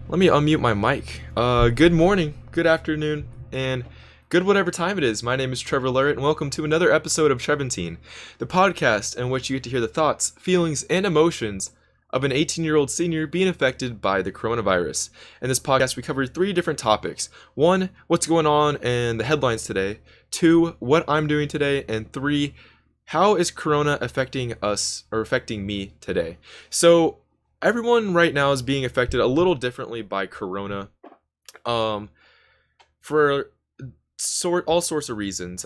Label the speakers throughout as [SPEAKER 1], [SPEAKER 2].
[SPEAKER 1] Let me unmute my mic. Good morning, good afternoon, and good whatever time it is. My name is Trevor Lurrett, and welcome to another episode of Trevantine, the podcast in which you get to hear the thoughts, feelings, and emotions of an 18-year-old senior being affected by the coronavirus. In this podcast, we cover three different topics. One, what's going on in the headlines today. Two, what I'm doing today. And three, how is corona affecting us or affecting me today? So, everyone right now is being affected a little differently by corona, um for all sorts of reasons.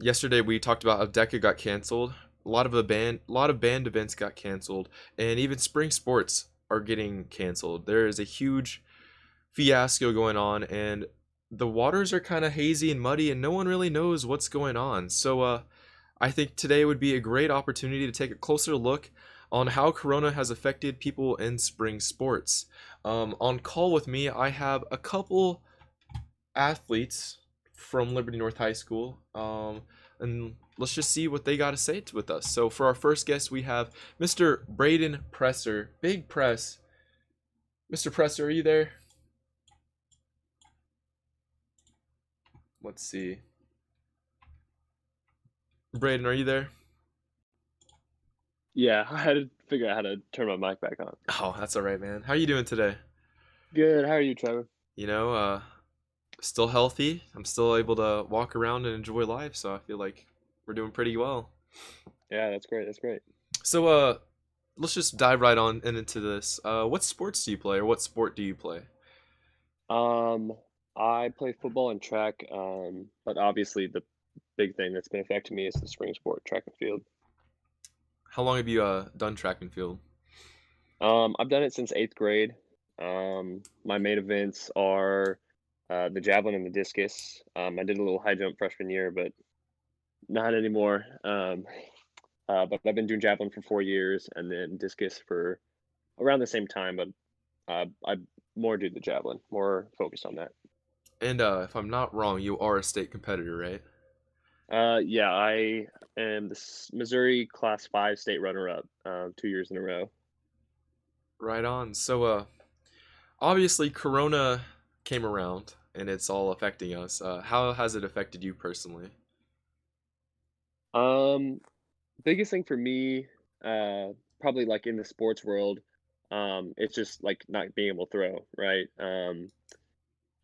[SPEAKER 1] Yesterday we talked about how DECA got canceled. A lot of band events got canceled, and even spring sports are getting canceled. There is a huge fiasco going on, and the waters are kind of hazy and muddy, and no one really knows what's going on. So I think today would be a great opportunity to take a closer look on how Corona has affected people in spring sports. On call with me, I have a couple athletes from Liberty North High School, and let's just see what they got to say with us. So for our first guest, we have Mr. Braden Presser, Big Press. Mr. Presser, are you there? Let's see. Braden, are you there?
[SPEAKER 2] Yeah, I had to figure out how to turn my mic back on.
[SPEAKER 1] Oh, that's all right, man. How are you doing today?
[SPEAKER 2] Good. How are you, Trevor?
[SPEAKER 1] You know, still healthy. I'm still able to walk around and enjoy life, so I feel like we're doing pretty well.
[SPEAKER 2] Yeah, that's great. That's great.
[SPEAKER 1] So let's just dive right on and into this. What sports do you play, or what sport do you play?
[SPEAKER 2] Um, I play football and track, but obviously the big thing that's been affecting me is the spring sport, track and field.
[SPEAKER 1] How long have you done track and field?
[SPEAKER 2] I've done it since eighth grade. My main events are the javelin and the discus. I did a little high jump freshman year, but not anymore. But I've been doing javelin for 4 years, and then discus for around the same time. But I more do the javelin, more focused on that.
[SPEAKER 1] And if I'm not wrong, you are a state competitor, right?
[SPEAKER 2] Yeah, I am the Missouri Class 5 state runner-up 2 years in a row.
[SPEAKER 1] Right on. So obviously Corona came around and it's all affecting us. How has it affected you personally?
[SPEAKER 2] Um, Biggest thing for me, probably like in the sports world, it's just like not being able to throw, right?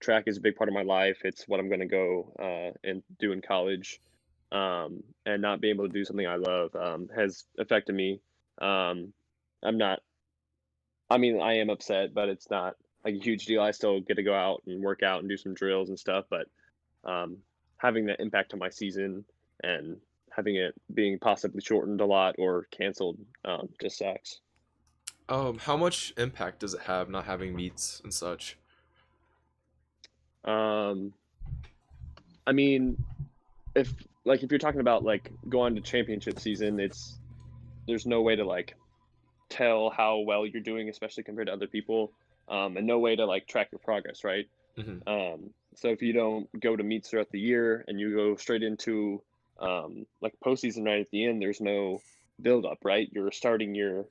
[SPEAKER 2] Track is a big part of my life. It's what I'm going to go and do in college. And not being able to do something I love has affected me. Um, I'm not I mean, I am upset, but it's not like a huge deal. I still get to go out and work out and do some drills and stuff, but um, having that impact on my season and having it being possibly shortened a lot or canceled just sucks.
[SPEAKER 1] How much impact does it have not having meets and such?
[SPEAKER 2] Um, I mean, if if you're talking about like going to championship season, it's there's no way to like tell how well you're doing, especially compared to other people, and no way to like track your progress, right?
[SPEAKER 1] Hmm.
[SPEAKER 2] So if you don't go to meets throughout the year and you go straight into like postseason right at the end, there's no build up, right? You're starting your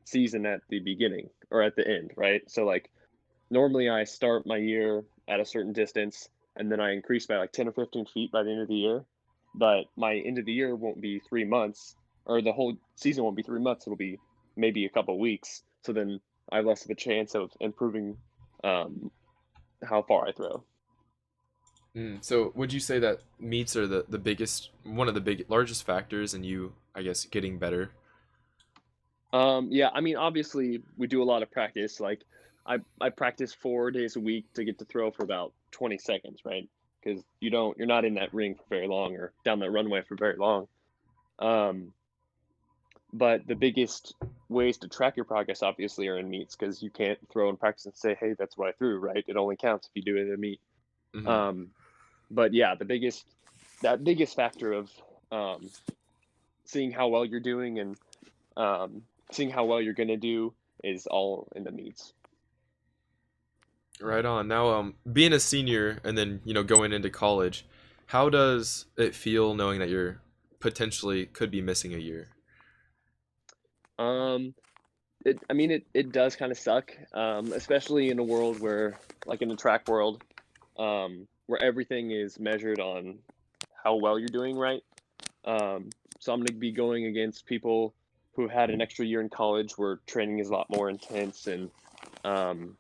[SPEAKER 2] season at the beginning or at the end, right? So like normally I start my year at a certain distance and then I increase by like 10 or 15 feet by the end of the year. But my end of the year won't be 3 months, or the whole season won't be 3 months. It'll be maybe a couple of weeks. So then I have less of a chance of improving um, how far I throw.
[SPEAKER 1] So would you say that meets are the biggest, one of the largest factors in you, I guess, getting better?
[SPEAKER 2] Yeah, I mean, obviously, we do a lot of practice. Like, I practice 4 days a week to get to throw for about 20 seconds, right? Because you're not in that ring for very long or down that runway for very long. Um, but the biggest ways to track your progress, obviously, are in meets because you can't throw in practice and say, "Hey, that's what I threw," right? It only counts if you do it in a meet.
[SPEAKER 1] Hmm.
[SPEAKER 2] Um, but yeah, that biggest factor of um, seeing how well you're doing and seeing how well you're gonna do is all in the meets.
[SPEAKER 1] Right on. Now, being a senior and then going into college, how does it feel knowing that you're potentially could be missing a year?
[SPEAKER 2] Um, it does kind of suck, especially in a world where, like in the track world, where everything is measured on how well you're doing, right? So I'm going to be going against people who had an extra year in college where training is a lot more intense, and um,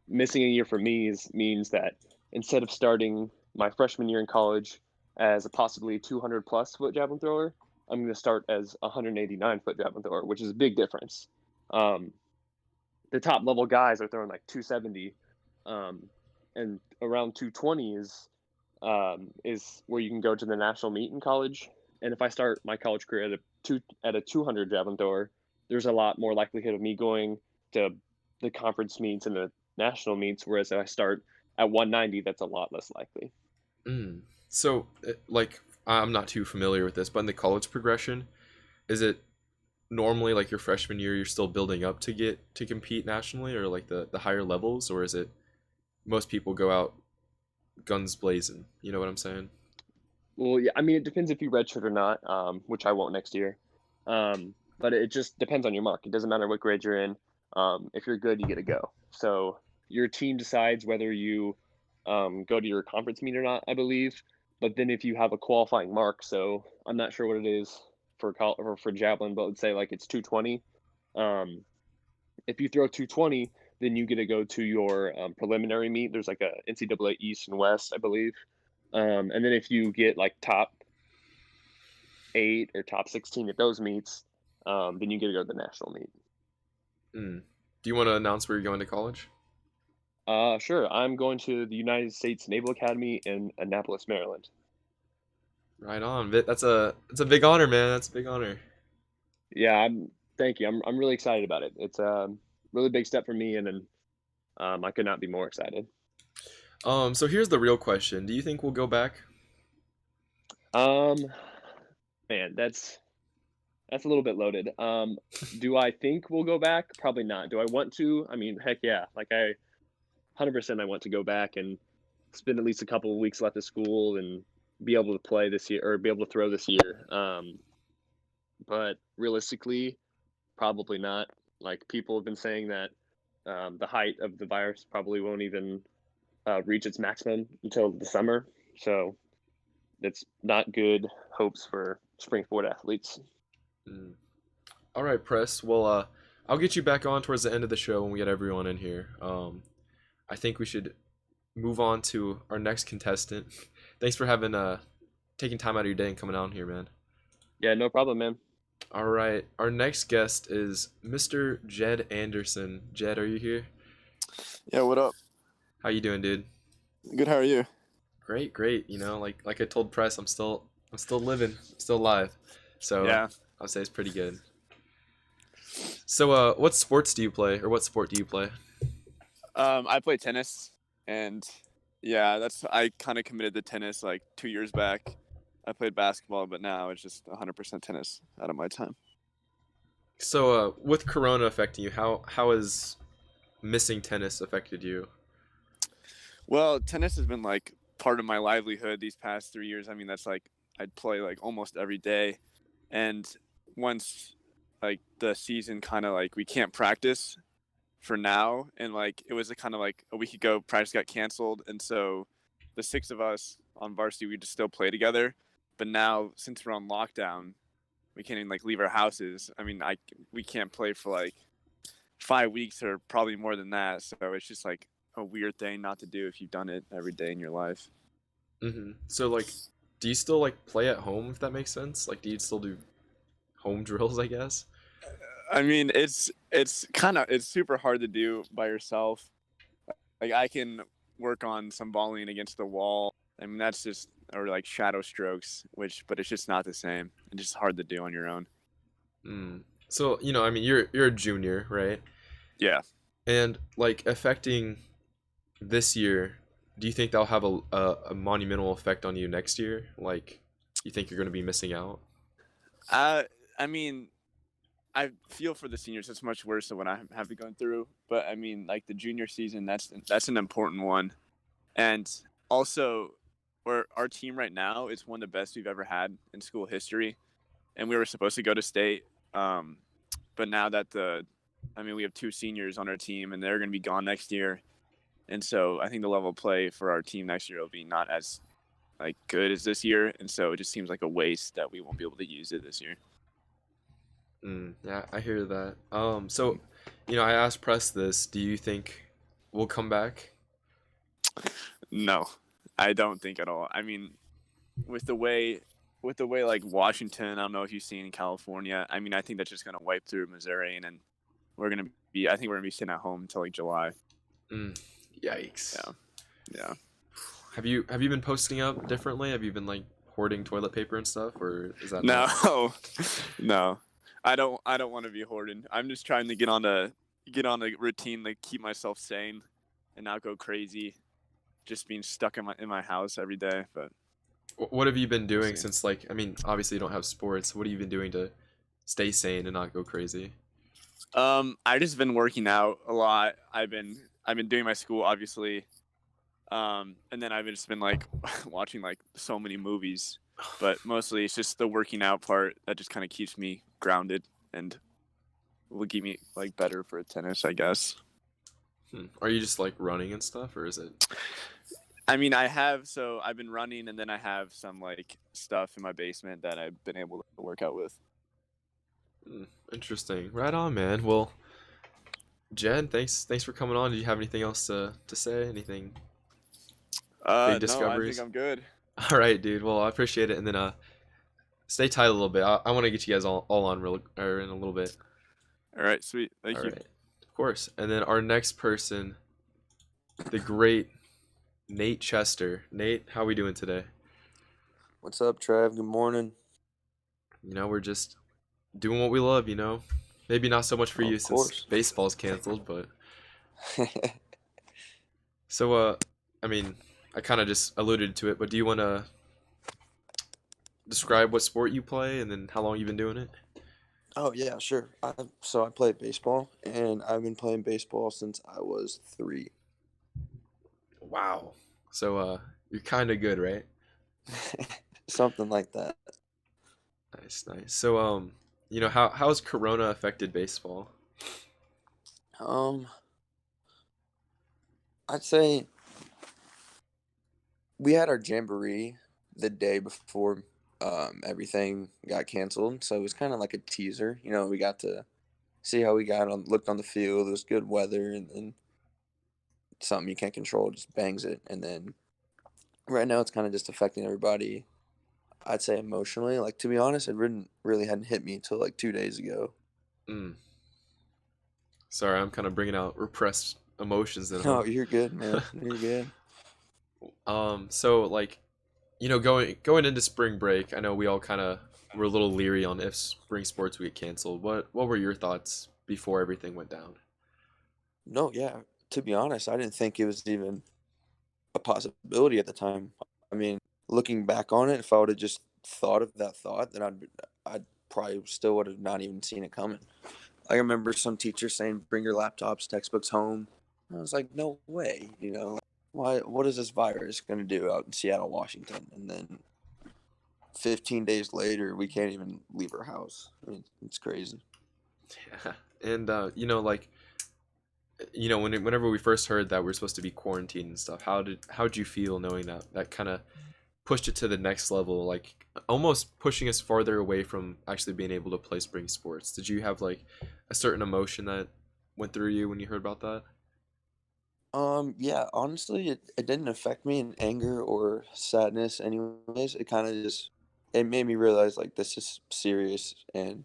[SPEAKER 2] missing a year for me means that instead of starting my freshman year in college as a possibly 200 plus foot javelin thrower, I'm going to start as a 189-foot javelin thrower, which is a big difference. Um, the top level guys are throwing like 270, um, and around 220 is where you can go to the national meet in college. And if I start my college career at a 200 javelin thrower, there's a lot more likelihood of me going to the conference meets and the national meets. Whereas if I start at 190, that's a lot less likely.
[SPEAKER 1] Mm. So, like, I'm not too familiar with this, but in the college progression, is it normally like your freshman year you're still building up to get to compete nationally, or like the higher levels, or is it most people go out guns blazing? You know what I'm saying?
[SPEAKER 2] Well, yeah, I mean, it depends if you redshirt or not, which I won't next year. But it just depends on your mark. It doesn't matter what grade you're in. If you're good, you get to go. So your team decides whether you go to your conference meet or not, I believe. But then if you have a qualifying mark, so I'm not sure what it is or for javelin, but let's say like it's 220. Um, if you throw 220, then you get to go to your preliminary meet. There's like a NCAA East and West, I believe. And then if you get like top 8 or top 16 at those meets, then you get to go to the national meet.
[SPEAKER 1] Mm. Do you want to announce where you're going to college?
[SPEAKER 2] Sure. I'm going to the United States Naval Academy in Annapolis, Maryland.
[SPEAKER 1] Right on. That's a big honor, man. That's a big honor.
[SPEAKER 2] Yeah, thank you. I'm really excited about it. It's a really big step for me, and I could not be more excited.
[SPEAKER 1] So here's the real question. Do you think we'll go back?
[SPEAKER 2] Um, Man, that's a little bit loaded. Do I think we'll go back? Probably not. Do I want to? I mean, heck yeah. Like 100% I want to go back and spend at least a couple of weeks left of school and be able to play this year or be able to throw this year. But realistically, probably not. Like people have been saying that the height of the virus probably won't even reach its maximum until the summer. So it's not good hopes for spring sport athletes.
[SPEAKER 1] Mm. All right, Press. Well, I'll get you back on towards the end of the show when we get everyone in here. I think we should move on to our next contestant. Thanks for having taking time out of your day and coming on here, man.
[SPEAKER 2] Yeah, no problem, man.
[SPEAKER 1] All right, our next guest is Mr. Jed Anderson. Jed, are you here?
[SPEAKER 3] Yeah, what up?
[SPEAKER 1] How you doing, dude?
[SPEAKER 3] Good, how are you?
[SPEAKER 1] Great, great. You know, like I told Press, I'm still living, still alive. So
[SPEAKER 3] Yeah.
[SPEAKER 1] I'll say it's pretty good. So, what sports do you play, or what sport do you play?
[SPEAKER 3] I play tennis, and yeah, I kind of committed to tennis like 2 years back. I played basketball, but now it's just 100% tennis out of my time.
[SPEAKER 1] So, with Corona affecting you, how has missing tennis affected you?
[SPEAKER 3] Well, tennis has been like part of my livelihood these past 3 years. I mean, that's like I'd play like almost every day, and once like the season kind of like we can't practice for now, and like it was a kind of like a week ago practice got canceled, and so the six of us on varsity we just still play together, but now since we're on lockdown we can't even like leave our houses. I mean, I we can't play for like 5 weeks or probably more than that, so it's just like a weird thing not to do if you've done it every day in your life.
[SPEAKER 1] So, like, do you still like play at home? If that makes sense. Like, do you still do home drills? I guess.
[SPEAKER 3] I mean, it's super hard to do by yourself. Like I can work on some volleying against the wall. I mean, that's just or like shadow strokes, but it's just not the same. It's just hard to do on your own.
[SPEAKER 1] Mm. So, I mean, you're a junior, right?
[SPEAKER 3] Yeah.
[SPEAKER 1] And like affecting this year, do you think that'll have a monumental effect on you next year? Like, you think you're going to be missing out?
[SPEAKER 3] Uh, I mean, I feel for the seniors. It's much worse than what I have been going through. But I mean, like the junior season, that's an important one. And also, our team right now is one of the best we've ever had in school history. And we were supposed to go to state, but now that we have 2 seniors on our team, and they're going to be gone next year, and so I think the level of play for our team next year will be not as like good as this year, and so it just seems like a waste that we won't be able to use it this year.
[SPEAKER 1] Yeah, I hear that. So, I asked Press this. Do you think we'll come back?
[SPEAKER 3] No, I don't think at all. I mean, with the way like Washington, I don't know if you've seen in California. I mean, I think that's just going to wipe through Missouri, and then I think we're going to be sitting at home until like July.
[SPEAKER 1] Yikes.
[SPEAKER 3] Yeah.
[SPEAKER 1] Have you been posting up differently? Have you been like hoarding toilet paper and stuff, or is that
[SPEAKER 3] no? No, I don't want to be hoarding. I'm just trying to get on a routine to keep myself sane and not go crazy, just being stuck in my house every day. But
[SPEAKER 1] what have you been doing since, like, I mean, obviously you don't have sports. What have you been doing to stay sane and not go crazy?
[SPEAKER 3] I just been working out a lot. I've been doing my school, obviously. And then I've just been like watching like so many movies, but mostly it's just the working out part that just kind of keeps me grounded and will keep me like better for tennis, I guess.
[SPEAKER 1] Are you just like running and stuff, or is it?
[SPEAKER 3] I mean, I've been running, and then I have some like stuff in my basement that I've been able to work out with.
[SPEAKER 1] Interesting. Right on, man. Well, Jed, thanks for coming on. Do you have anything else to say? Anything? Big discoveries?
[SPEAKER 3] No, I think I'm good.
[SPEAKER 1] All right, dude. Well, I appreciate it. And then stay tight a little bit. I want to get you guys all on in a little bit.
[SPEAKER 3] All right, sweet. Thank you.
[SPEAKER 1] Right. Of course. And then our next person, the great Nate Chester. Nate, how are we doing today?
[SPEAKER 4] What's up, Trev? Good morning.
[SPEAKER 1] We're just doing what we love, Maybe not so much for you
[SPEAKER 4] course.
[SPEAKER 1] Since baseball's canceled, but so I mean, I kind of just alluded to it, but do you want to describe what sport you play and then how long you've been doing it?
[SPEAKER 4] Oh, yeah, sure. So I play baseball, and I've been playing baseball since I was 3.
[SPEAKER 1] Wow. So you're kind of good, right?
[SPEAKER 4] Something like that.
[SPEAKER 1] Nice. So how's Corona affected baseball?
[SPEAKER 4] I'd say we had our jamboree the day before everything got canceled, so it was kind of like a teaser. We got to see how we looked on the field. It was good weather, and then something you can't control just bangs it. And then right now it's kind of just affecting everybody, I'd say, emotionally. Like, to be honest, it really hadn't hit me until like 2 days ago.
[SPEAKER 1] Sorry, I'm kind of bringing out repressed emotions then.
[SPEAKER 4] No, you're good, man. You're good.
[SPEAKER 1] So like, going into spring break, I know we all kind of were a little leery on if spring sports would get canceled. What were your thoughts before everything went down?
[SPEAKER 4] No, yeah. To be honest, I didn't think it was even a possibility at the time. I mean, looking back on it, if I would have just thought of that thought, then I'd probably still would have not even seen it coming. I remember some teachers saying, "Bring your laptops, textbooks home." I was like, "No way!" Why? What is this virus going to do out in Seattle, Washington? And then 15 days later, we can't even leave our house. I mean, it's crazy.
[SPEAKER 1] Yeah, and whenever we first heard that we're supposed to be quarantined and stuff, how'd you feel knowing that kind of pushed it to the next level, like almost pushing us farther away from actually being able to play spring sports? Did you have like a certain emotion that went through you when you heard about that?
[SPEAKER 4] Yeah, honestly, it didn't affect me in anger or sadness anyways. It kind of it made me realize like this is serious, and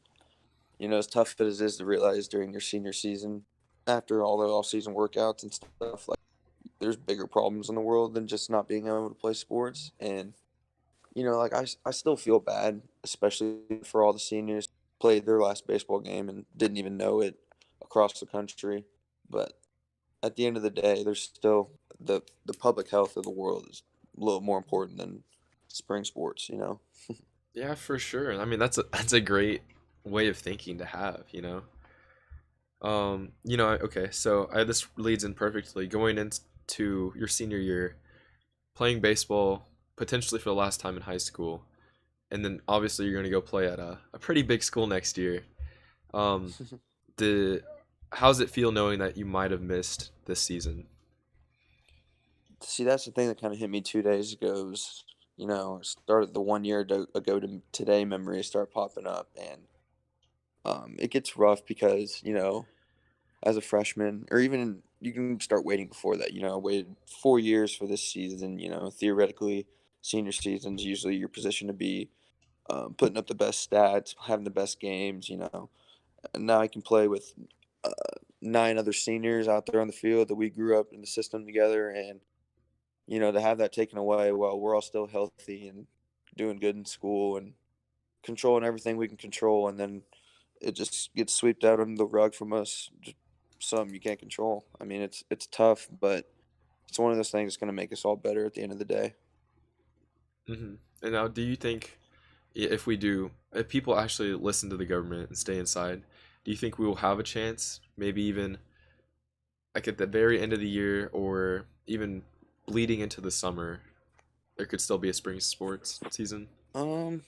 [SPEAKER 4] as tough as it is to realize during your senior season, after all the off-season workouts and stuff, like there's bigger problems in the world than just not being able to play sports. And like I still feel bad, especially for all the seniors who played their last baseball game and didn't even know it across the country. But at the end of the day, there's still the public health of the world is a little more important than spring sports.
[SPEAKER 1] Yeah, for sure. I mean, that's a great way of thinking to have. Okay, so this leads in perfectly. Going into your senior year, playing baseball potentially for the last time in high school, and then obviously you're going to go play at a pretty big school next year. Um, the how's it feel knowing that you might have missed this season?
[SPEAKER 4] See, that's the thing that kind of hit me 2 days ago. Was, started the 1 year ago to today memories start popping up, and it gets rough because as a freshman, or even you can start waiting before that. I waited 4 years for this season. Theoretically, senior season's usually your position to be putting up the best stats, having the best games. And now I can play with uh, 9 other seniors out there on the field that we grew up in the system together, and to have that taken away while we're all still healthy and doing good in school and controlling everything we can control, and then it just gets swept out under the rug from us. Just something you can't control. I mean, it's tough, but it's one of those things that's going to make us all better at the end of the day.
[SPEAKER 1] And now, do you think if people actually listen to the government and stay inside, do you think we will have a chance? Maybe even like at the very end of the year, or even bleeding into the summer, there could still be a spring sports season.
[SPEAKER 4] Um,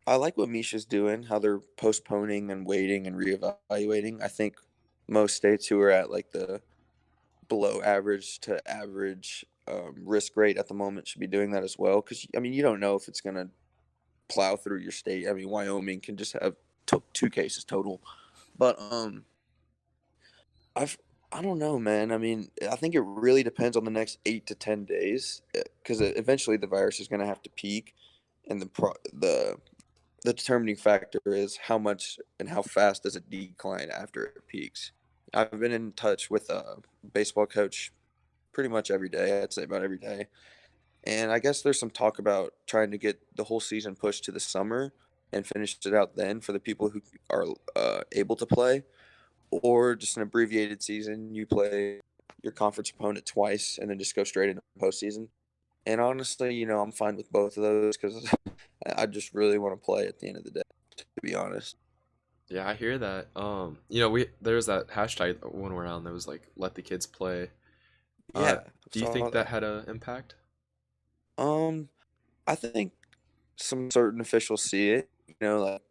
[SPEAKER 4] I like what Misha's doing, how they're postponing and waiting and reevaluating. I think most states who are at like the below average to average risk rate at the moment should be doing that as well. Because I mean, you don't know if it's gonna plow through your state. I mean, Wyoming can just have 2 cases total, but I've I don't know, man. I mean, I think it really depends on the next 8 to 10 days, because eventually the virus is gonna have to peak, and the determining factor is how much and how fast does it decline after it peaks. I've been in touch with a baseball coach pretty much every day. I'd say about every day. And I guess there's some talk about trying to get the whole season pushed to the summer and finish it out then for the people who are able to play, or just an abbreviated season. You play your conference opponent twice and then just go straight into postseason. And honestly, I'm fine with both of those because I just really want to play at the end of the day, to be honest.
[SPEAKER 1] Yeah, I hear that. There was that hashtag that went around that was like "Let the kids play." Uh,
[SPEAKER 4] Yeah,
[SPEAKER 1] do you
[SPEAKER 4] saw
[SPEAKER 1] think that
[SPEAKER 4] that.
[SPEAKER 1] had an impact?
[SPEAKER 4] Um, I think some certain officials see it, like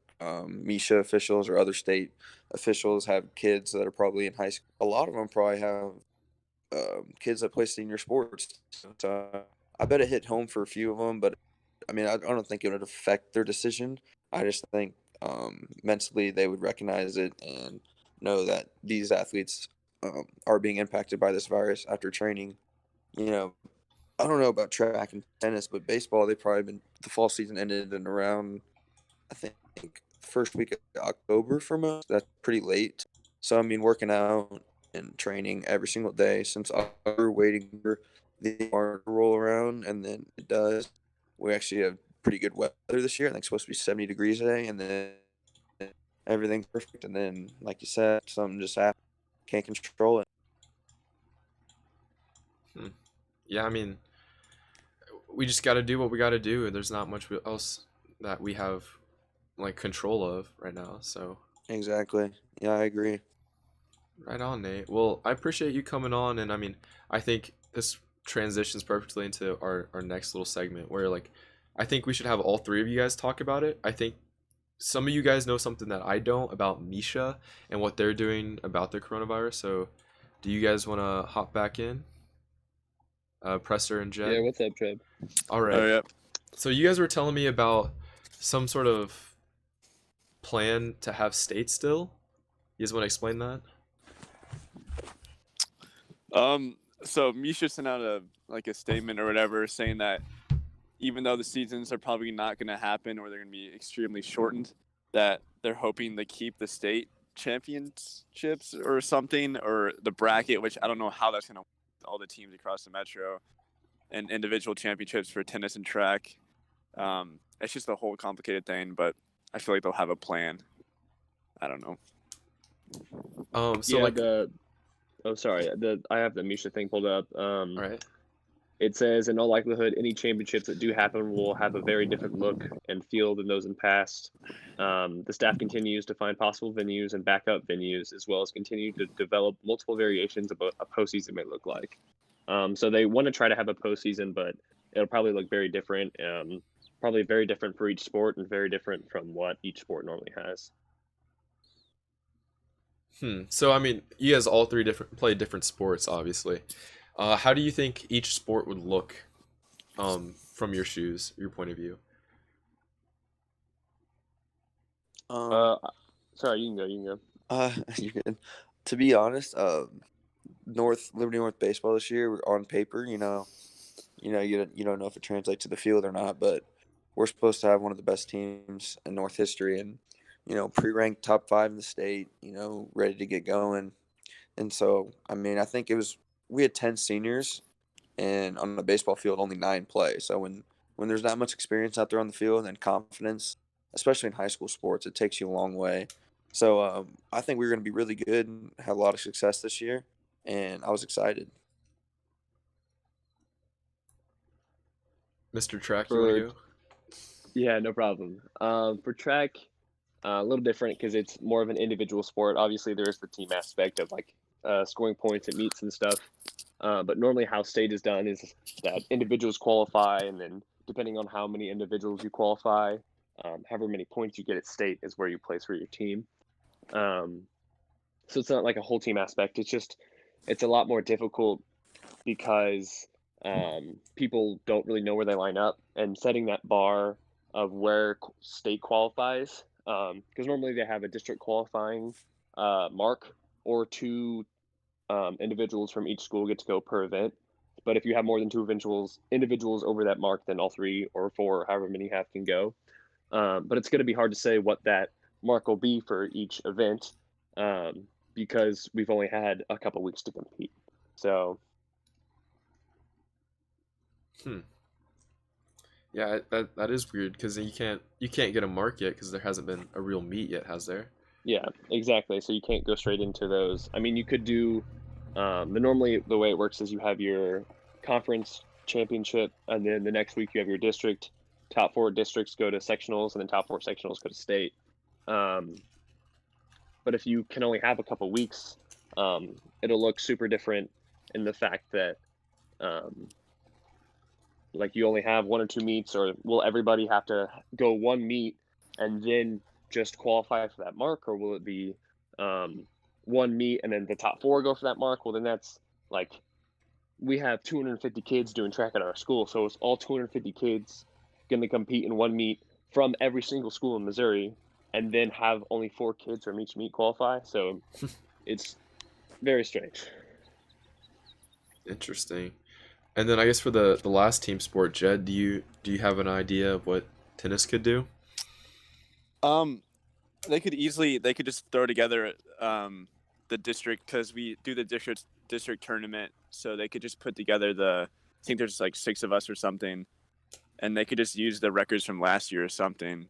[SPEAKER 4] Misha officials or other state officials have kids that are probably in high school. A lot of them probably have kids that play senior sports. So I bet it hit home for a few of them, but I mean, I don't think it would affect their decision. I just think mentally they would recognize it and know that these athletes are being impacted by this virus after training. You know, I don't know about track and tennis, but baseball, they probably been the fall season ended in around, I think, first week of October for most. That's pretty late. So I mean, working out and training every single day since October, waiting for the summer to roll around, and then it does. We actually have pretty good weather this year. I think it's supposed to be 70 degrees today, and then everything's perfect. And then, like you said, something just happened. Can't control it.
[SPEAKER 1] Hmm. Yeah, I mean, we just got to do what we got to do. There's not much else that we have like control of right now. So
[SPEAKER 4] Exactly. Yeah, I agree.
[SPEAKER 1] right on, Nate. Well, I appreciate you coming on, and I mean, I think this transitions perfectly into our next little segment where like I think we should have all three of you guys talk about it. I think some of you guys know something that I don't about Misha and what they're doing about the coronavirus. So, do you guys want to hop back in, Presser and
[SPEAKER 2] Yeah,
[SPEAKER 1] Jed?
[SPEAKER 2] what's up, Trev?
[SPEAKER 1] All
[SPEAKER 3] Oh
[SPEAKER 1] right.
[SPEAKER 3] yeah.
[SPEAKER 1] So you guys were telling me about some sort of plan to have states still. You guys want to explain that?
[SPEAKER 3] So Misha sent out a statement or whatever saying that even though the seasons are probably not going to happen or they're going to be extremely shortened, that they're hoping to keep the state championships or something, or the bracket, which I don't know how that's going to work with all the teams across the metro, and individual championships for tennis and track. It's just a whole complicated thing, but I feel like they'll have a plan. I don't know.
[SPEAKER 1] So
[SPEAKER 2] Yeah,
[SPEAKER 1] like,
[SPEAKER 2] sorry, I have the Misha thing pulled up.
[SPEAKER 1] all right.
[SPEAKER 2] It says, in all likelihood, any championships that do happen will have a very different look and feel than those in past. The staff continues to find possible venues and backup venues, as well as continue to develop multiple variations of what a postseason may look like. So they want to try to have a postseason, but it'll probably look very different. Probably very different for each sport and very different from what each sport normally has.
[SPEAKER 1] So I mean, you guys all three play different sports, obviously. How do you think each sport would look, from your point of view?
[SPEAKER 4] Um,
[SPEAKER 2] Sorry, you can go. You can go.
[SPEAKER 4] you're good. To be honest, Liberty North baseball this year on paper, you don't know if it translates to the field or not, but we're supposed to have one of the best teams in North history, and pre-ranked top 5 in the state, ready to get going. And so, I mean, I think we had 10 seniors, and on the baseball field, only 9 play. So when there's that much experience out there on the field and confidence, especially in high school sports, it takes you a long way. So I think we're going to be really good and have a lot of success this year, and I was excited.
[SPEAKER 1] Mr. Track, you want
[SPEAKER 2] For
[SPEAKER 1] to go?
[SPEAKER 2] Yeah, no problem. For track, a little different because it's more of an individual sport. Obviously, there is the team aspect of like scoring points at meets and stuff. But normally, how state is done is that individuals qualify, and then depending on how many individuals you qualify, however many points you get at state is where you place for your team. Um, so it's not like a whole team aspect. It's a lot more difficult because people don't really know where they line up, and setting that bar of where state qualifies, because normally they have a district qualifying mark, or two individuals from each school get to go per event. But if you have more than two individuals over that mark, then all 3 or 4, or however many you have, can go. But it's going to be hard to say what that mark will be for each event, um, because we've only had a couple weeks to compete. So
[SPEAKER 1] Hmm. Yeah, that is weird because you can't get a mark yet because there hasn't been a real meet yet, has there?
[SPEAKER 2] yeah, exactly. So you can't go straight into those. I mean, you could do normally the way it works is you have your conference championship, and then the next week you have your district. Top 4 districts go to sectionals, and then top 4 sectionals go to state. Um, but if you can only have a couple weeks, it'll look super different in the fact that um, like you only have 1 or 2 meets, or will everybody have to go 1 meet and then just qualify for that mark, or will it be um, 1 meet and then the top 4 go for that mark? Well, then that's like we have 250 kids doing track at our school, so it's all 250 kids going to compete in 1 meet from every single school in Missouri, and then have only 4 kids from each meet qualify. So it's very strange.
[SPEAKER 1] Interesting. And then I guess for the last team sport, Jed, do you have an idea of what tennis could do?
[SPEAKER 3] Um, they could just throw together the district, because we do the district tournament, so they could just put together I think there's like 6 of us or something, and they could just use the records from last year or something.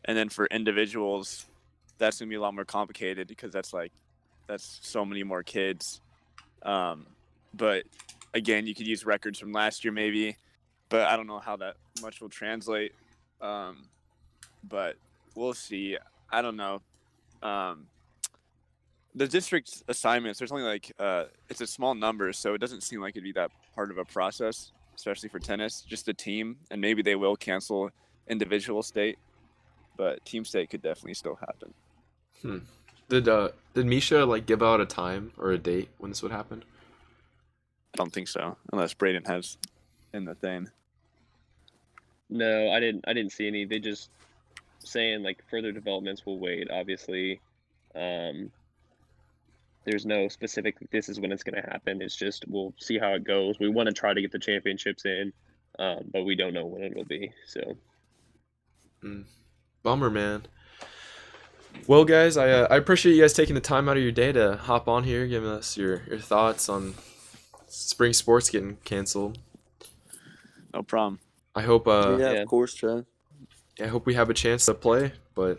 [SPEAKER 3] And then for individuals, that's gonna be a lot more complicated because that's so many more kids. But again, you could use records from last year maybe, but I don't know how that much will translate. But we'll see. I don't know. Um, the district assignments, there's only it's a small number, so it doesn't seem like it'd be that hard of a process, especially for tennis. Just a team, and maybe they will cancel individual state, but team state could definitely still happen.
[SPEAKER 1] Hmm. Did Misha like give out a time or a date when this would happen?
[SPEAKER 3] I don't think so, unless Braden has in the thing.
[SPEAKER 2] No, I didn't see any. They just saying like further developments will wait. Obviously, um, there's no specific this is when it's going to happen. It's just we'll see how it goes. We want to try to get the championships in, but we don't know when it will be. So
[SPEAKER 1] Bummer, man. Well, guys, I appreciate you guys taking the time out of your day to hop on here, giving us your thoughts on spring sports getting canceled.
[SPEAKER 3] No problem.
[SPEAKER 1] I hope
[SPEAKER 4] Yeah,
[SPEAKER 2] Yeah.
[SPEAKER 4] of course, Trey.
[SPEAKER 1] I hope we have a chance to play, but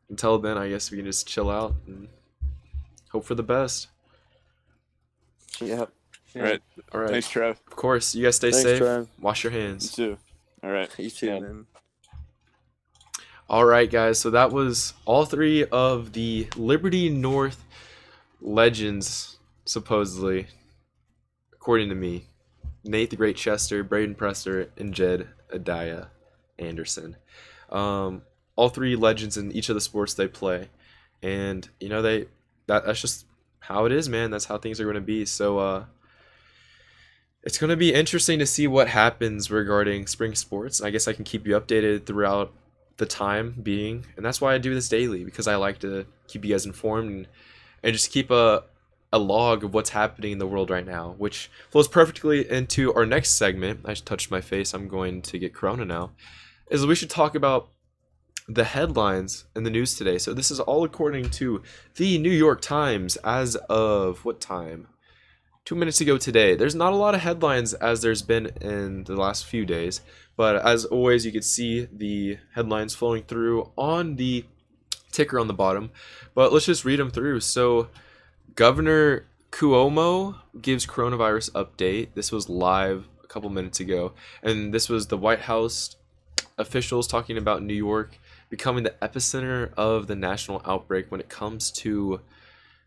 [SPEAKER 1] until then, I guess we can just chill out and hope for the best.
[SPEAKER 4] Yep.
[SPEAKER 3] All right.
[SPEAKER 1] All right.
[SPEAKER 3] Thanks, Trev.
[SPEAKER 1] Of course, you guys stay
[SPEAKER 4] Thanks,
[SPEAKER 1] safe.
[SPEAKER 4] Trev.
[SPEAKER 1] Wash your
[SPEAKER 3] You
[SPEAKER 1] hands.
[SPEAKER 3] too. All right.
[SPEAKER 4] You too,
[SPEAKER 2] Yeah.
[SPEAKER 4] man.
[SPEAKER 1] All right, guys. So that was all 3 of the Liberty North legends, supposedly, according to me. Nate the Great Chester, Braden Presser, and Jed Anderson. All 3 legends in each of the sports they play, and that's just how it is, man. That's how things are going to be. So it's going to be interesting to see what happens regarding spring sports. I guess I can keep you updated throughout the time being, and that's why I do this daily, because I like to keep you guys informed and just keep a log of what's happening in the world right now, which flows perfectly into our next segment. I just touched my face. I'm going to get corona now. Is we should talk about the headlines in the news today. So this is all according to the New York Times as of what time? 2 minutes ago today. There's not a lot of headlines as there's been in the last few days, but as always, you can see the headlines flowing through on the ticker on the bottom. But let's just read them through. So Governor Cuomo gives coronavirus update. This was live a couple minutes ago, and this was the White House officials talking about New York becoming the epicenter of the national outbreak when it comes to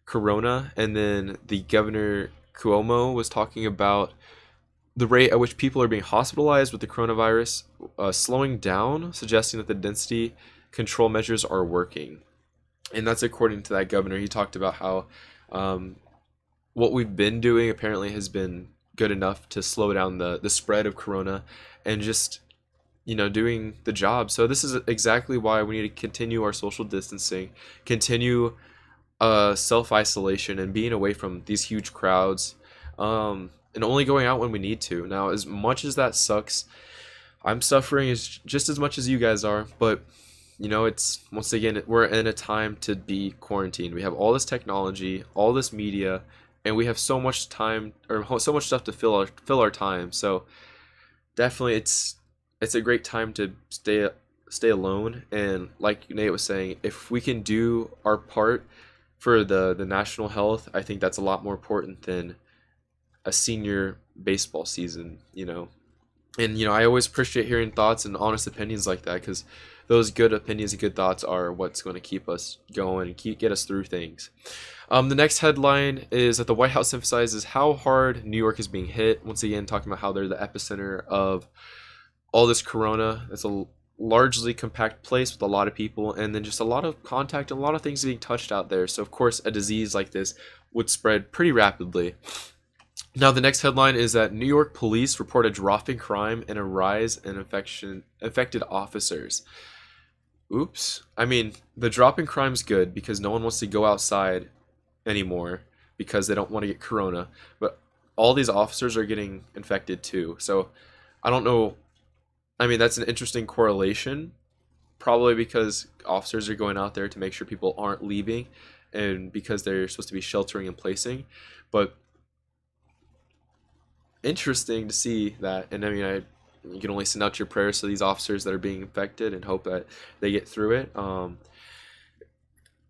[SPEAKER 1] corona. And then the Governor Cuomo was talking about the rate at which people are being hospitalized with the coronavirus slowing down, suggesting that the density control measures are working. And that's according to that governor. He talked about how what we've been doing apparently has been good enough to slow down the spread of corona and just, doing the job. So this is exactly why we need to continue our social distancing, continue self-isolation and being away from these huge crowds, and only going out when we need to. Now, as much as that sucks, I'm suffering just as much as you guys are, but it's, once again, we're in a time to be quarantined. We have all this technology, all this media, and we have so much time, or so much stuff to fill our time. So definitely it's a great time to stay alone. And like Nate was saying, if we can do our part for the national health, I think that's a lot more important than a senior baseball season. And I always appreciate hearing thoughts and honest opinions like that, because those good opinions and good thoughts are what's going to keep us going and get us through things. The next headline is that the White House emphasizes how hard New York is being hit. Once again, talking about how they're the epicenter of all this corona. It's a largely compact place with a lot of people, and then just a lot of contact and a lot of things being touched out there. So of course a disease like this would spread pretty rapidly. Now the next headline is that New York police report a drop in crime and a rise in infected officers. Oops. I mean, the drop in crime is good because no one wants to go outside anymore because they don't want to get corona, but all these officers are getting infected too. So I don't know. I mean, that's an interesting correlation, probably because officers are going out there to make sure people aren't leaving and because they're supposed to be sheltering and placing. But interesting to see that. And I mean, you can only send out your prayers to these officers that are being infected and hope that they get through it.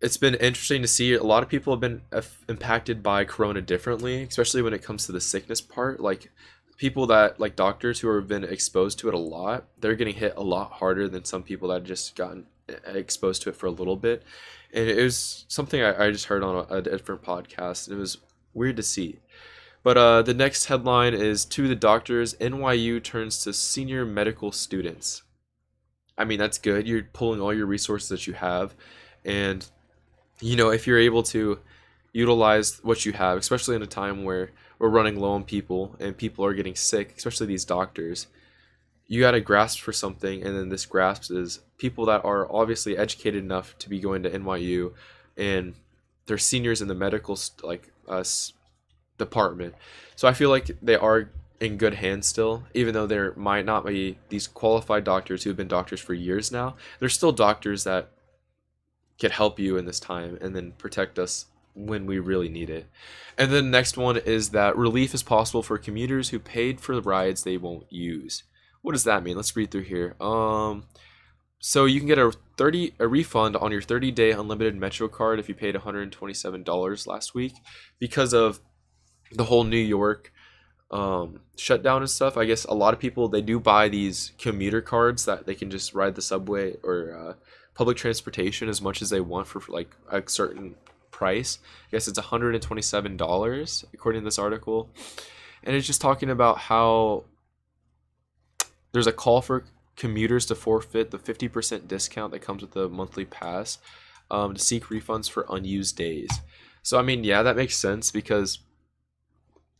[SPEAKER 1] It's been interesting to see. A lot of people have been impacted by corona differently, especially when it comes to the sickness part. Like people that, like doctors who have been exposed to it a lot, they're getting hit a lot harder than some people that have just gotten exposed to it for a little bit. And it was something I just heard on a different podcast, and it was weird to see. But the next headline is, to the doctors, NYU turns to senior medical students. I mean, that's good. You're pulling all your resources that you have. And, if you're able to utilize what you have, especially in a time where we're running low on people and people are getting sick, especially these doctors, you got to grasp for something. And then this grasp is people that are obviously educated enough to be going to NYU, and they're seniors in the medical department. So I feel like they are in good hands still, even though there might not be these qualified doctors who have been doctors for years now. There's still doctors that can help you in this time and then protect us when we really need it. And then the next one is that relief is possible for commuters who paid for the rides they won't use. What does that mean? Let's read through here. So you can get a refund on your 30-day unlimited Metro card if you paid $127 last week because of the whole New York shutdown and stuff. I guess a lot of people, they do buy these commuter cards that they can just ride the subway or public transportation as much as they want for like a certain price. I guess it's $127 according to this article. And it's just talking about how there's a call for commuters to forfeit the 50% discount that comes with the monthly pass to seek refunds for unused days. So I mean, yeah, that makes sense because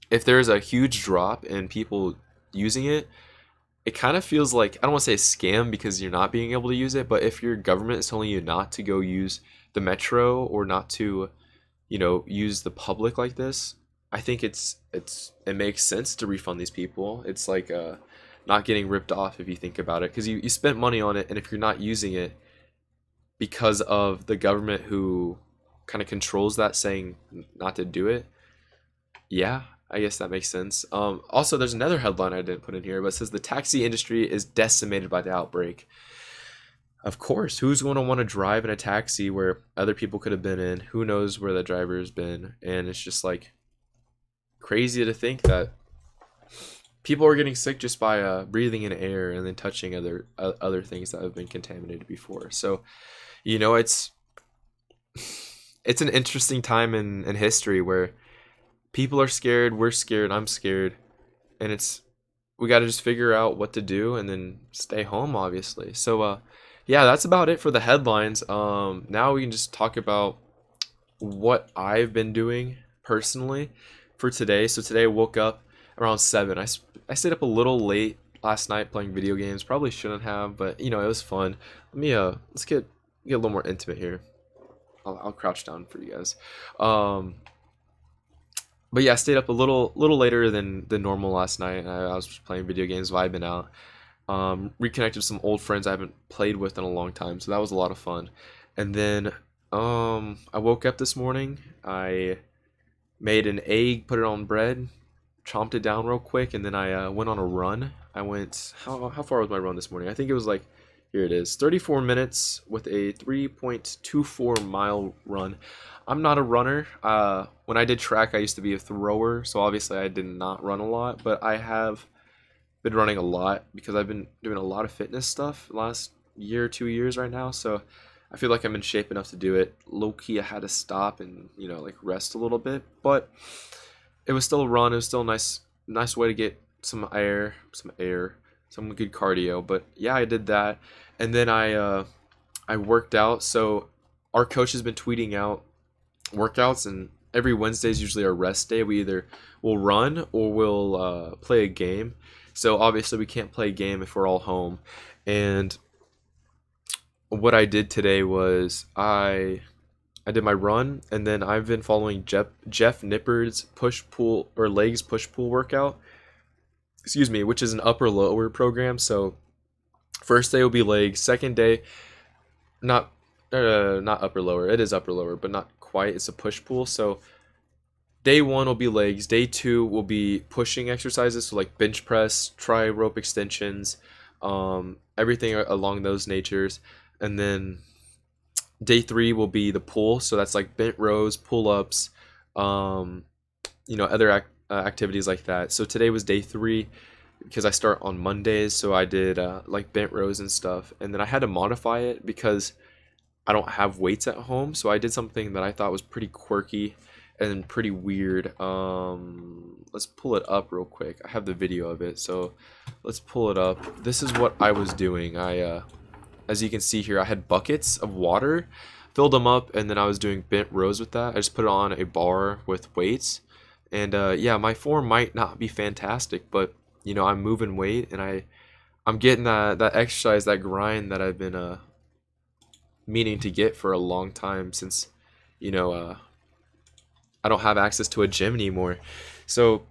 [SPEAKER 1] if there's a huge drop in people using it, it kind of feels like, I don't want to say a scam because you're not being able to use it, but if your government is telling you not to go use the metro or not to, use the public like this, I think it makes sense to refund these people. It's like not getting ripped off if you think about it, because you spent money on it, and if you're not using it because of the government who kind of controls that saying not to do it, yeah, I guess that makes sense. Also, there's another headline I didn't put in here, but it says the taxi industry is decimated by the outbreak. Of course, who's going to want to drive in a taxi where other people could have been in? Who knows where the driver's been? And it's just like crazy to think that people are getting sick just by breathing in air and then touching other things that have been contaminated before. So, it's an interesting time in history where people are scared, we're scared, I'm scared, and we got to just figure out what to do and then stay home, obviously. So yeah, that's about it for the headlines. Now we can just talk about what I've been doing personally for today. So today I woke up around 7. I stayed up a little late last night playing video games. Probably shouldn't have, but it was fun. Let's get a little more intimate here. I'll crouch down for you guys. But yeah, I stayed up a little later than normal last night. I was playing video games, vibing out. Reconnected with some old friends I haven't played with in a long time, so that was a lot of fun. And then I woke up this morning. I made an egg, put it on bread, chomped it down real quick, and then I went on a run. I went, how far was my run this morning? I think it was like, here it is, 34 minutes with a 3.24 mile run. I'm not a runner. When I did track, I used to be a thrower, so obviously I did not run a lot, but I have been running a lot because I've been doing a lot of fitness stuff the last year, 2 years right now, so I feel like I'm in shape enough to do it. Low-key, I had to stop and, like rest a little bit, but it was still a run. It was still a nice way to get some air, some good cardio. But yeah, I did that, and then I worked out. So our coach has been tweeting out workouts, and every Wednesday is usually our rest day. We either will run or we'll play a game. So obviously we can't play a game if we're all home. And what I did today was I did my run, and then I've been following Jeff Nippard's legs push pull workout. Excuse me, which is an upper lower program. So first day will be legs. Second day, not upper lower. It is upper lower, but not quite. It's a push pull. So day 1 will be legs. Day 2 will be pushing exercises, so like bench press, try rope extensions, everything along those natures. And then day 3 will be the pull, so that's like bent rows, pull-ups, other activities like that. So today was day 3 because I start on Mondays, so I did like bent rows and stuff, and then I had to modify it because I don't have weights at home, so I did something that I thought was pretty quirky and pretty weird. Let's pull it up real quick. I have the video of it, so let's pull it up. This is what I was doing. As you can see here, I had buckets of water, filled them up, and then I was doing bent rows with that. I just put it on a bar with weights, and yeah, my form might not be fantastic, but I'm moving weight, and I'm getting that exercise, that grind that I've been meaning to get for a long time, since I don't have access to a gym anymore. So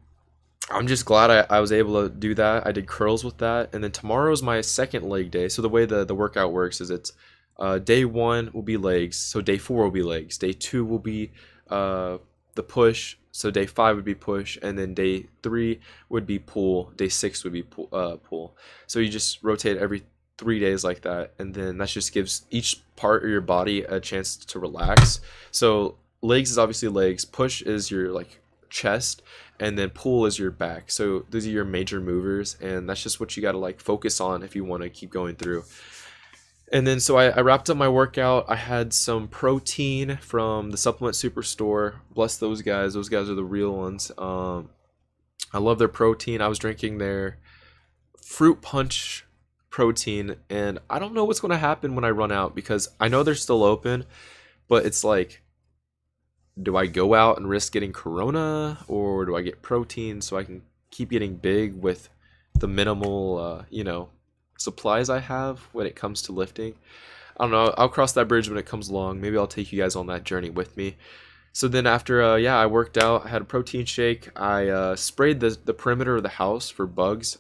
[SPEAKER 1] I'm just glad I was able to do that. I did curls with that, and then tomorrow's my second leg day. So the way the workout works is it's day 1 will be legs, so day 4 will be legs. Day 2 will be the push, so day 5 would be push, and then day 3 would be pull. Day 6 would be pull. So you just rotate every 3 days like that, and then that just gives each part of your body a chance to relax. So legs is obviously legs, push is your like chest, and then pull is your back. So those are your major movers, and that's just what you got to like focus on if you want to keep going through. And then so I wrapped up my workout. I had some protein from the Supplement Superstore. Bless those guys. Those guys are the real ones. I love their protein. I was drinking their fruit punch protein, and I don't know what's going to happen when I run out, because I know they're still open, but it's like do I go out and risk getting corona, or do I get protein so I can keep getting big with the minimal, supplies I have when it comes to lifting? I don't know. I'll cross that bridge when it comes along. Maybe I'll take you guys on that journey with me. So then after, I worked out. I had a protein shake. I sprayed the perimeter of the house for bugs.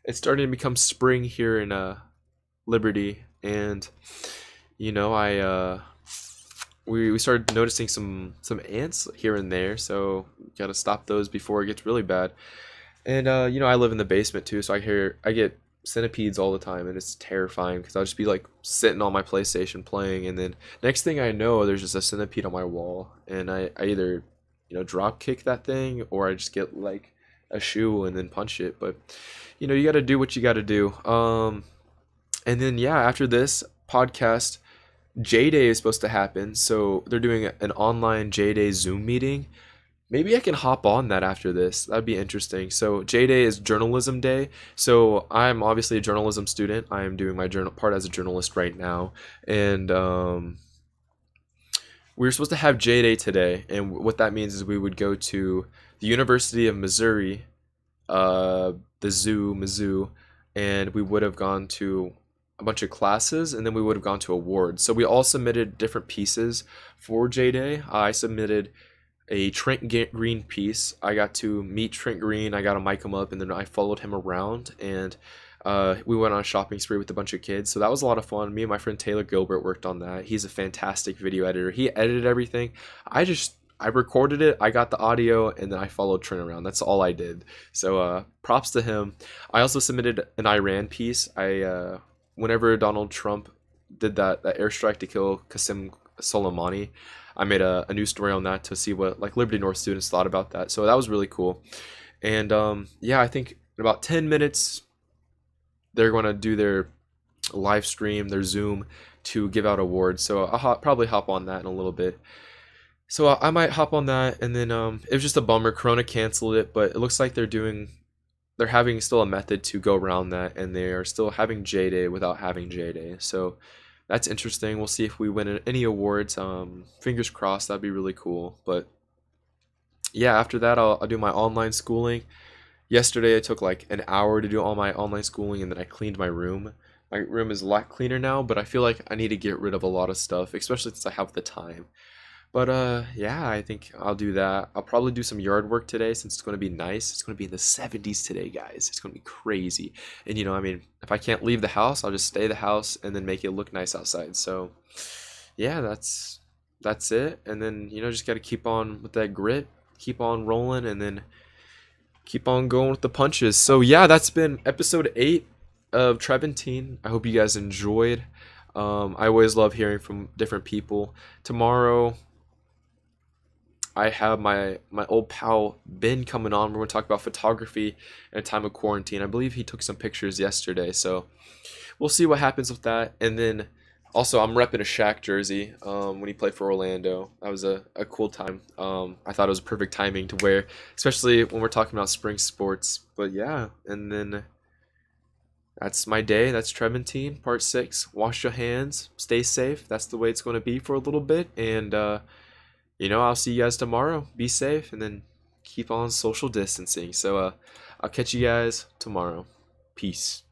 [SPEAKER 1] It's starting to become spring here in Liberty, and I we started noticing some ants here and there. So got to stop those before it gets really bad. And I live in the basement too, so I get centipedes all the time, and it's terrifying because I'll just be like sitting on my PlayStation playing, and then next thing I know, there's just a centipede on my wall, and I either drop kick that thing, or I just get like a shoe and then punch it. But you got to do what you got to do. And then yeah, after this podcast, J Day is supposed to happen, so they're doing an online J Day Zoom meeting. Maybe I can hop on that after this. That'd be interesting. So J Day is Journalism Day. So I'm obviously a journalism student. I am doing my journal part as a journalist right now, and we were supposed to have J Day today. And what that means is we would go to the University of Missouri, the zoo, Mizzou, and we would have gone to a bunch of classes, and then we would have gone to awards. So we all submitted different pieces for J Day. I submitted a Trent Green piece. I got to meet Trent Green. I got to mic him up, and then I followed him around, and we went on a shopping spree with a bunch of kids. So that was a lot of fun. Me and my friend Taylor Gilbert worked on that. He's a fantastic video editor. He edited everything. I recorded it. I got the audio, and then I followed Trent around. That's all I did. So props to him. I also submitted an Iran piece. Whenever Donald Trump did that airstrike to kill Qasem Soleimani, I made a new story on that to see what like Liberty North students thought about that. So that was really cool. And I think in about 10 minutes they're going to do their live stream, their Zoom, to give out awards. So I'll probably hop on that in a little bit. So I might hop on that, and then it was just a bummer. Corona canceled it, but it looks like they're having still a method to go around that, and they are still having J Day without having J Day. So that's interesting. We'll see if we win any awards. Fingers crossed. That'd be really cool. But yeah, after that, I'll do my online schooling. Yesterday, I took like an hour to do all my online schooling, and then I cleaned my room. My room is a lot cleaner now, but I feel like I need to get rid of a lot of stuff, especially since I have the time. But yeah, I think I'll do that. I'll probably do some yard work today since it's going to be nice. It's going to be in the 70s today, guys. It's going to be crazy. And if I can't leave the house, I'll just stay the house and then make it look nice outside. So yeah, that's it. And then just got to keep on with that grit, keep on rolling, and then keep on going with the punches. So yeah, that's been episode 8 of Trevantine. I hope you guys enjoyed. I always love hearing from different people. Tomorrow I have my old pal Ben coming on. We're going to talk about photography in a time of quarantine. I believe he took some pictures yesterday, so we'll see what happens with that. And then also I'm repping a Shaq jersey when he played for Orlando. That was a cool time. I thought it was perfect timing to wear, especially when we're talking about spring sports. But yeah, and then that's my day. That's Trevantine, part 6. Wash your hands, stay safe. That's the way it's going to be for a little bit. And I'll see you guys tomorrow. Be safe, and then keep on social distancing. So I'll catch you guys tomorrow. Peace.